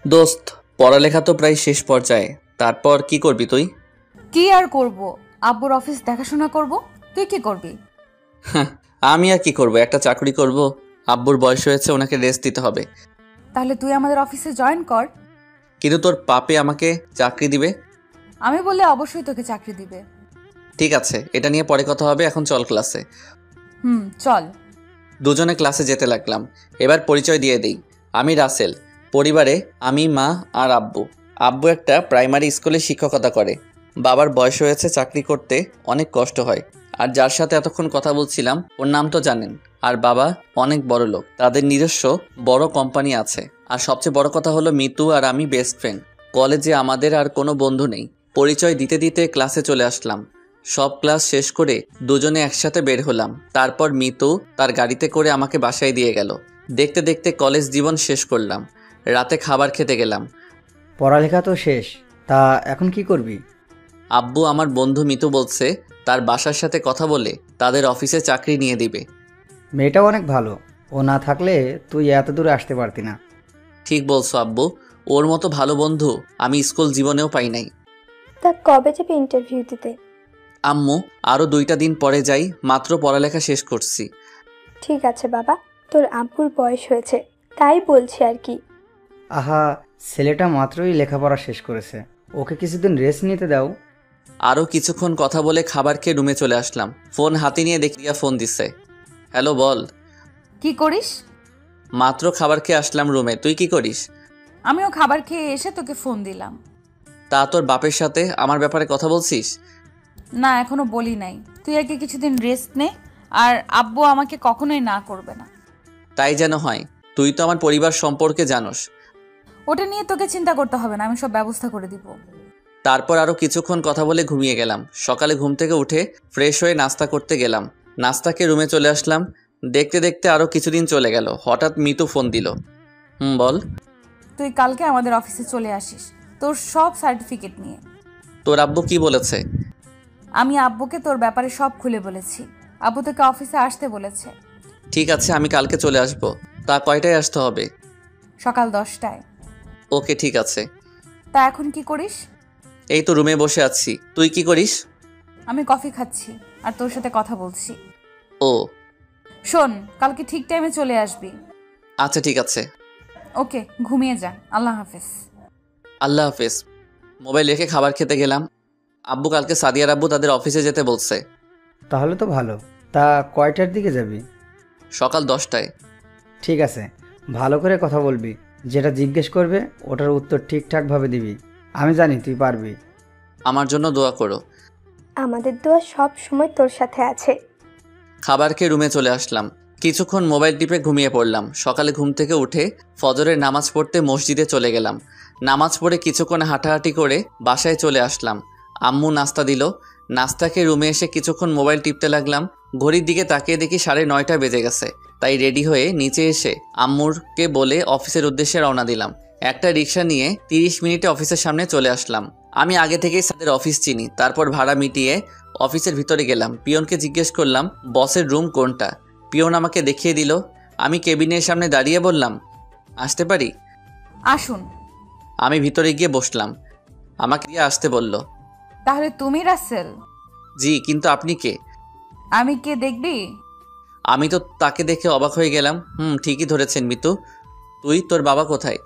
দোস্ত, পড়ালেখা তো প্রায় শেষ পর্যায়ে। তারপর কি করবি তুই? কি আর করব? আব্বুর অফিস দেখাশোনা করব। তুই কি করবি? হ্যাঁ, আমি আর কি করব, একটা চাকরি করব। আব্বুর বয়স হয়েছে, ওনাকে রেস্ট দিতে হবে। তাহলে তুই আমাদের অফিসে জয়েন কর। কিন্তু তোর পাপে আমাকে চাকরি দিবে? আমি বললে অবশ্যই তোকে চাকরি দিবে। ঠিক আছে, এটা নিয়ে পরে কথা হবে, এখন চল ক্লাসে। চল। দুজনে ক্লাসে যেতে লাগলাম। এবার পরিচয় দিয়ে দিই। আমি রাসেল। পরিবারে আমি, মা আর আব্বু। আব্বু একটা প্রাইমারি স্কুলে শিক্ষকতা করে। বাবার বয়স হয়েছে, চাকরি করতে অনেক কষ্ট হয়। আর যার সাথে এতক্ষণ কথা বলছিলাম ওর নাম তো জানেন। আর বাবা অনেক বড় লোক, তাদের নিজস্ব বড় কোম্পানি আছে। আর সবচেয়ে বড় কথা হলো মিতু আর আমি বেস্ট ফ্রেন্ড। কলেজে আমাদের আর কোনো বন্ধু নেই। পরিচয় দিতে দিতে ক্লাসে চলে আসলাম। সব ক্লাস শেষ করে দুজনে একসাথে বের হলাম। তারপর মিতু তার গাড়িতে করে আমাকে বাসায় দিয়ে গেল। দেখতে দেখতে কলেজ জীবন শেষ করলাম। রাতে খাবার খেতে গেলাম। পড়ালেখা তো শেষ, তা এখন কি করবি? আব্বু আমার বন্ধু মিতু বলছে তার বাসার সাথে কথা বলে তাদের অফিসে চাকরি নিয়ে দিবে। মেয়েটাও অনেক ভালো, ও না থাকলে তুই এত দূরে আসতে পারতি না। ঠিক বলছো আব্বু, ওর মতো ভালো বন্ধু আমি স্কুল জীবনেও পাই নাই। তা কবে যাবে ইন্টারভিউ দিতে? আম্মু, আরও 2টা দিন পরে যাই, মাত্র পড়ালেখা শেষ করছি। ঠিক আছে বাবা, তোর আব্বুর বয়স হয়েছে তাই বলছি আর কি। আহা, ছেলেটা মাত্রই লেখাপড়া শেষ করেছে, ওকে কিছুদিন রেস্ট নিতে দাও। আরও কিছুক্ষণ কথা বলে খাবার খেয়ে রুমে চলে আসলাম। ফোন হাতে নিয়ে দেখিয়া ফোন দিছে। হ্যালো, বল। কি করিস? মাত্র খাবার খেয়ে আসলাম রুমে, তুই কি করিস? আমিও খাবার খেয়ে এসে তোকে ফোন দিলাম। তা তোর বাপের সাথে আমার ব্যাপারে কথা বলছিস? না, এখনো বলি নাই। তুই আগে কিছুদিন রেস্ট নে। আর আব্বু আমাকে কখনোই না করবে না। তাই যেন হয়। তুই তো আমার পরিবার সম্পর্কে জানোস। ওটা নিয়ে তোকে চিন্তা করতে হবে না, আমি সব ব্যবস্থা করে দিব। তারপর আরও কিছুক্ষণ কথা বলে ঘুমিয়ে গেলাম। সকালে ঘুম থেকে উঠে ফ্রেশ হয়ে নাস্তা করতে গেলাম। নাস্তাকে রুমে চলে আসলাম। দেখতে দেখতে আরও কিছুদিন চলে গেল। হঠাৎ মিতু ফোন দিল। বল। তুই কালকে আমাদের অফিসে চলে আসিস তোর সব সার্টিফিকেট নিয়ে। তোর আব্বু কি বলেছে? আমি আব্বুকে তোর ব্যাপারে সব খুলে বলেছি। আব্বু তোকে অফিসে আসতে বলেছে। ঠিক আছে, আমি কালকে চলে আসব। তা কয়টায় আসতে হবে? সকাল 10টায়। ওকে, ঠিক আছে। তা এখন কি করিস? এই তো রুমে বসে আছি, তুই কি করিস? আমি কফি খাচ্ছি আর তোর সাথে কথা বলছি। ও শোন, কালকে ঠিক টাইমে চলে আসবি। আচ্ছা, ঠিক আছে। ওকে, ঘুমিয়ে যা। আল্লাহ হাফেজ। আল্লাহ হাফেজ। মোবাইল রেখে খাবার খেতে গেলাম। আব্বু কালকে সাদিয়ার আব্বু তাদের অফিসে যেতে বলছে। তাহলে তো ভালো, তা কয়টার দিকে যাবি? সকাল 10টায়। ঠিক আছে, ভালো করে কথা বলবি, যেটা জিজ্ঞেস করবে ওটার উত্তর ঠিকঠাকভাবে দিবি। আমি জানি তুই পারবি। আমার জন্য দোয়া করো। আমাদের দোয়া সব সময় তোর সাথে আছে। খাবার খেয়ে রুমে চলে আসলাম। কিছুক্ষণ মোবাইল টিপে ঘুমিয়ে পড়লাম। সকালে ঘুম থেকে উঠে ফজরের নামাজ পড়তে মসজিদে চলে গেলাম। নামাজ পড়ে কিছুক্ষণ হাঁটাহাঁটি করে বাসায় চলে আসলাম। আম্মু নাস্তা দিল। নাস্তা খেয়ে রুমে এসে কিছুক্ষণ মোবাইল টিপতে লাগলাম। ঘড়ির দিকে তাকিয়ে দেখি 9:30 বেজে গেছে। তাই রেডি হয়ে নিচে এসে আম্মুরকে বলে অফিসের উদ্দেশ্যে রওনা দিলাম। একটা রিক্সা নিয়ে 30 মিনিটে অফিসের সামনে চলে আসলাম। আমি আগে থেকেই তাদের অফিস চিনি। তারপর ভাড়া মিটিয়ে অফিসের ভিতরে গেলাম। পিয়নকে জিজ্ঞেস করলাম বসের রুম কোনটা। পিয়ন আমাকে দেখিয়ে দিল। আমি কেবিনের সামনে দাঁড়িয়ে বললাম, আসতে পারি? আসুন। আমি ভিতরে গিয়ে বসলাম। আমাকে গিয়ে আসতে বলল। তাহলে তুমি রাসেল? জি, কিন্তু আপনি কে? আমি কে দেখবি? আমি তো তাকে দেখে অবাক হয়ে গেলাম। ঠিকই ধরেছেন মিতু। তুই, তোর বাবা কোথায়?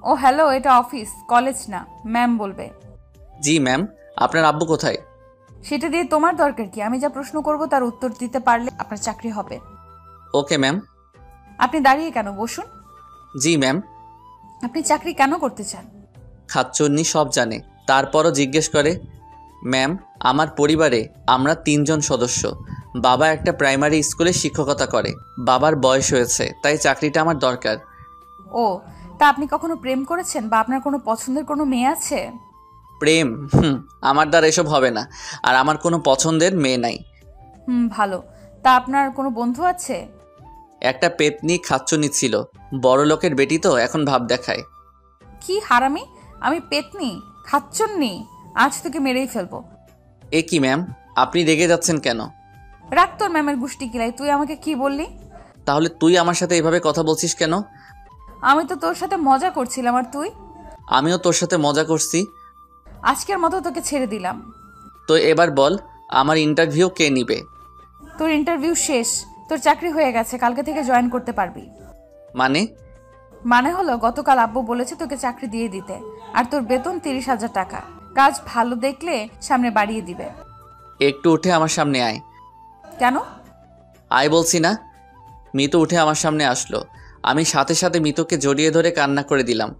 ও হ্যালো, এটা অফিস, কলেজ না। ম্যাম বলবে। জি ম্যাম। আপনার আব্বু কোথায়? সেটা দিয়ে তোমার দরকার কি? আমি যা প্রশ্ন করব তার উত্তর দিতে পারলে আপনার চাকরি হবে। Okay ma'am. আপনি দাঁড়িয়ে কেন? বসুন। জি ম্যাম। আপনি চাকরি কেন করতে চান? খাচ্চন্নি সব জানে, তারপরও জিজ্ঞেস করে। ম্যাম, আমার পরিবারে আমরা 3জন সদস্য। বাবা একটা প্রাইমারি স্কুলে শিক্ষকতা করে। বাবার বয়স হয়েছে, তাই চাকরিটা আমার দরকার। ও, তা আপনি কখনো প্রেম করেছেন বা আপনার কোনো পছন্দের কোনো মেয়ে আছে? প্রেম? আমার দ্বারা এসব হবে না। আর আমার কোনো পছন্দের মেয়ে নাই। ভালো। তা আপনার কোনো বন্ধু আছে? একটা পেতনি খাচ্চুনি ছিল। বড় লোকের বেটি তো এখন ভাব দেখায়। কি হারামি! আমি পেতনি? খাচ্ছন্নি? আজ তোকে মেরেই ফেলবো। এ কি ম্যাম, আপনি রেগে যাচ্ছেন কেন? রাখ তোর ম্যামের গুষ্টি কিলাই। তুই আমাকে কি বললি? তাহলে তুই আমার সাথে এভাবে কথা বলছিস কেন? আমি তো তোর সাথে মজা করছিলাম আর তুই? আমিও তোর সাথে মজা করছি। আজকের মতো তোকে ছেড়ে দিলাম। তো এবার বল, আমার ইন্টারভিউ কে নিবে? তোর ইন্টারভিউ শেষ, তোর চাকরি হয়ে গেছে, কালকে থেকে জয়েন করতে পারবি। মানে হলো গতকাল আব্বু বলেছে তোকে চাকরি দিয়ে দিতে, আর তোর বেতন 30,000 টাকা। কাজ ভালো দেখলে সামনে বাড়িয়ে দিবে। একটু উঠে আমার সামনে আয়। কেন? আয় বলছি না। মিতু উঠে আমার সামনে আসলো। আমি সাথে সাথে মিতুকে জড়িয়ে ধরে কান্না করে দিলাম।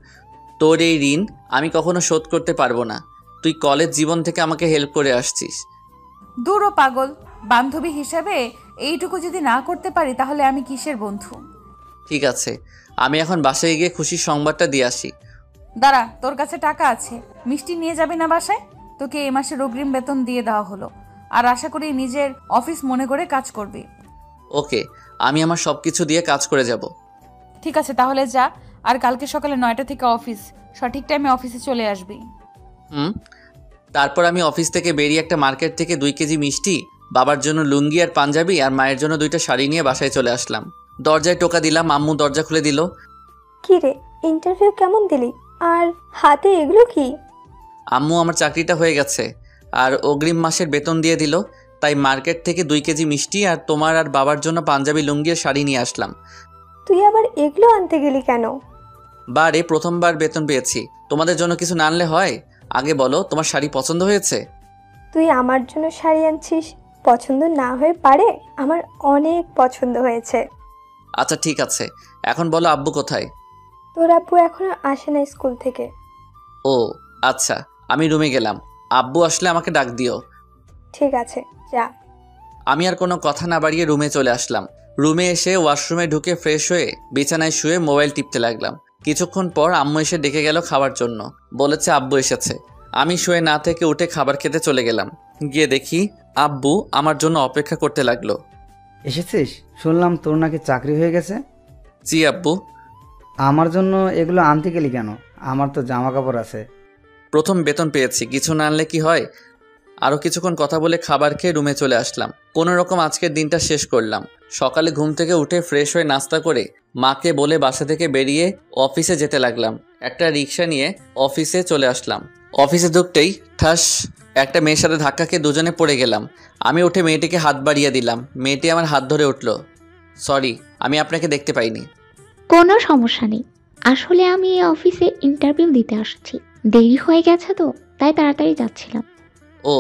তোর এই ঋণ আমি কখনো শোধ করতে পারবো না। তুই কলেজ জীবন থেকে আমাকে হেল্প করে আসছিস। দূর ও পাগল, বান্ধবী হিসেবে এইটুকু যদি না করতে পারি তাহলে আমি কিসের বন্ধু? ঠিক আছে, আমি এখন বাসায় গিয়ে খুশির সংবাদটা দিয়ে আসি। দাঁড়া, তোর কাছে টাকা আছে, মিষ্টি নিয়ে যাবি না বাসায়? তোকে এই মাসের অগ্রিম বেতন দিয়ে দেওয়া হলো, আর আশা করি নিজের অফিস মনে করে কাজ করবি। ওকে, আমি আমার সব কিছু দিয়ে কাজ করে যাব। ঠিক আছে, তাহলে যা, আর কালকে সকালে 9টা থেকে অফিস, সঠিক টাইমে অফিসে চলে আসবি। তারপর আমি অফিস থেকে বেরিয়ে একটা মার্কেট থেকে 2 কেজি মিষ্টি, বাবার জন্য লুঙ্গি আর পাঞ্জাবি, আর মায়ের জন্য 2টা শাড়ি নিয়ে বাসায় চলে আসলাম। দরজায় টোকা দিলাম, আম্মু দরজা খুলে দিল। কি রে, ইন্টারভিউ কেমন দিলি? আর হাতে এগুলো কি? আম্মু আমার চাকরিটা হয়ে গেছে আর অগ্রিম মাসের বেতন দিয়ে দিল, তাই মার্কেট থেকে 2 কেজি মিষ্টি আর তোমার আর বাবার জন্য পাঞ্জাবি লুঙ্গি আর শাড়ি নিয়ে আসলাম। তুই আবার এগুলো আনতে গেলি কেন? বারে প্রথমবার বেতন পেয়েছি, তোমাদের জন্য কিছু না আনলে হয়? আগে বলো, তোমার শাড়ি পছন্দ হয়েছে? তুই আমার জন্য শাড়ি আনছিস, পছন্দ না হয়ে পারে? আমার অনেক পছন্দ হয়েছে। আচ্ছা ঠিক আছে, এখন বলো আব্বু কোথায়? তোর আব্বু এখনো আসে না স্কুল থেকে। ও আচ্ছা, আমি রুমে গেলাম, আব্বু আসলে আমাকে ডাক দিও। ঠিক আছে, যা। আমি আর কোনো কথা না বাড়িয়ে রুমে চলে আসলাম। রুমে এসে ওয়াশরুমে ঢুকে ফ্রেশ হয়ে বিছানায় শুয়ে মোবাইল টিপতে লাগলাম। কিছুক্ষণ পর আম্মু এসে ডেকে গেল খাবার জন্য, বলেছে আব্বু এসেছে। আমি শুয়ে না থেকে উঠে খাবার খেতে চলে গেলাম। গিয়ে দেখি আব্বু আমার জন্য অপেক্ষা করতে লাগলো। এসেছিস? শুনলাম তোর নাকি চাকরি হয়ে গেছে। জি আব্বু। আমার জন্য এগুলো আনতে গেলি কেন? আমার তো জামা কাপড় আছে। প্রথম বেতন পেয়েছি, কিছু না আনলে কি হয়? আরও কিছুক্ষণ কথা বলে খাবার খেয়ে রুমে চলে আসলাম। কোনো রকম আজকের দিনটা শেষ করলাম। সকালে ঘুম থেকে উঠে ফ্রেশ হয়ে নাস্তা করে মাকে বলে বাসা থেকে বেরিয়ে অফিসে যেতে লাগলাম। একটা রিক্সা নিয়ে অফিসে চলে আসলাম। অফিসে ঢুকতেই ঠাস একটা মেয়ের সাথে ধাক্কা খেয়ে দুজনে পড়ে গেলাম। আমি উঠে মেয়েটিকে হাত বাড়িয়ে দিলাম। মেয়েটি আমার হাত ধরে উঠল। সরি, আমি আপনাকে দেখতে পাইনি। কোনো সমস্যা নেই, আসলে আমি এই অফিসে ইন্টারভিউ দিতে আসছি, দেরি হয়ে গেছে তো তাই তাড়াতাড়ি যাচ্ছিলাম। ও,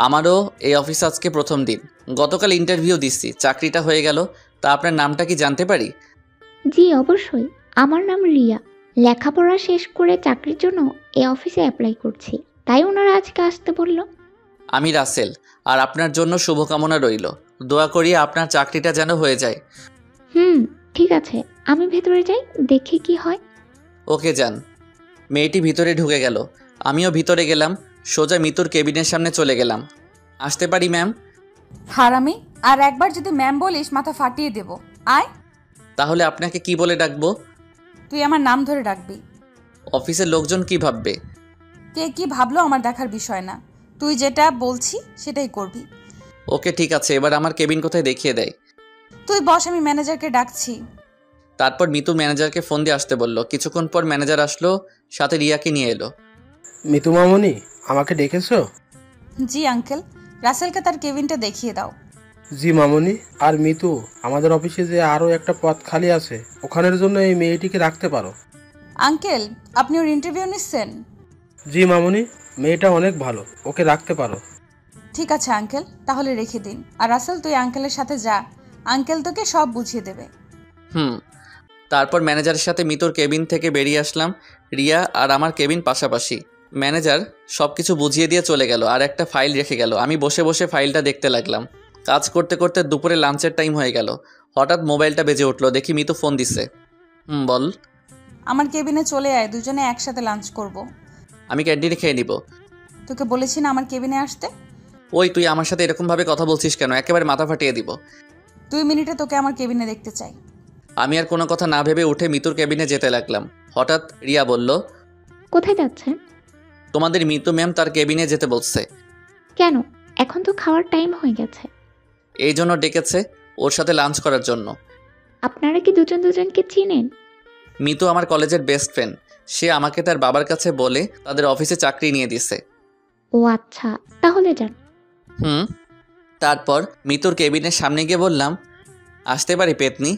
আমারও এই অফিসে আজকে প্রথম দিন। গতকাল ইন্টারভিউ দিচ্ছি, চাকরিটা হয়ে গেল। তা আপনার নামটা কি জানতে পারি? জি অবশ্যই, আমার নাম রিয়া। লেখাপড়া শেষ করে চাকরির জন্য এই অফিসে অ্যাপ্লাই করছি, তাই ওনারা আজকে আসতে বলল। আমি রাসেল, আর আপনার জন্য শুভকামনা রইল। দোয়া করি আপনার চাকরিটা যেন হয়ে যায়। ঠিক আছে, আমি ভেতরে যাই, দেখি কি হয়। ওকে যান। মেয়েটি ভিতরে ঢুকে গেল, আমিও ভিতরে গেলাম। সোজা মিতুর কেবিনের সামনে চলে গেলাম। আসতে পারি ম্যাম? হারামি, আর একবার যদি ম্যাম বলিস মাথা ফাটিয়ে দেব। আয়। তাহলে আপনাকে কি বলে ডাকবো? তুই আমার নাম ধরে ডাকবি। অফিসের লোকজন কি ভাববে? কে কি ভাবলো আমার দেখার বিষয় না, তুই যেটা বলছি সেটাই করবি। ওকে ঠিক আছে, এবার আমার কেবিন কোথায় দেখিয়ে দেয়। তুই বস, আমি ম্যানেজারকে ডাকছি। তারপর মিতু ম্যানেজারকে ফোন দিয়ে আসতে বলল। কিছুক্ষণ পর ম্যানেজার আসলো, সাথে রিয়াকে নিয়ে এলো। মিতু মামনি, আমাকে ডেকেছো? জি আঙ্কেল, রাসেলকে তার কেবিনটা দেখিয়ে দাও। জি মামনি। আর মিতু, আমাদের অফিসে যে আরও একটা পদ খালি আছে, ওখানের জন্য এই মেয়েটিকে রাখতে পারো। আঙ্কেল, আপনি ওর ইন্টারভিউ নিচ্ছেন? জি মামনি, মেয়েটা অনেক ভালো, ওকে রাখতে পারো। ঠিক আছে আঙ্কেল, তাহলে রেখে দিন। আর রাসেল, তুই আঙ্কেলের সাথে যা, আঙ্কেল তোকে সব বুঝিয়ে দেবে। তারপর ম্যানেজারের সাথে মিতুর কেবিন থেকে বেরিয়ে আসলাম। রিয়া আর আমার কেবিন পাশাপাশি। ম্যানেজার সব কিছু বুঝিয়ে দিয়ে চলে গেল, আর একটা ফাইল রেখে গেল। আমি বসে বসে ফাইলটা দেখতে লাগলাম। কাজ করতে করতে দুপুরে লাঞ্চের টাইম হয়ে গেল। হঠাৎ মোবাইলটা বেজে উঠলো, দেখি মিতু ফোন দিছে। বল। আমার কেবিনে চলে আয়, দুজনে একসাথে লাঞ্চ করব। আমি ক্যান্টিনে খেয়ে নিব। তোকে বলেছি না আমার কেবিনে আসতে? ওই তুই আমার সাথে এরকমভাবে কথা বলছিস কেন? একেবারে মাথা ফাটিয়ে দিব। 2 মিনিটে তোকে আমার কেবিনে দেখতে চাই। আমি আর কোনো কথা না ভেবে উঠে মিতুর কেবিনে যেতে লাগলাম। হঠাৎ রিয়া বলল, কোথায় যাচ্ছেন? তোমাদের মিতু ম্যাম তার কেবিনে যেতে বলছে। কেন? এখন তো খাওয়ার টাইম হয়ে গেছে। এই জন্য ডেকেছে, ওর সাথে লাঞ্চ করার জন্য। আপনারা কি দুজন দুজনকে চিনেন? মিতু আমার কলেজের বেস্ট ফ্রেন্ড। সে আমাকে তার বাবার কাছে বলে তাদের অফিসে চাকরি নিয়ে দিছে। ও আচ্ছা, তাহলে যান। তারপর মিতুর কেবিনের সামনে গিয়ে বললাম, আসতে পারি পেতনি?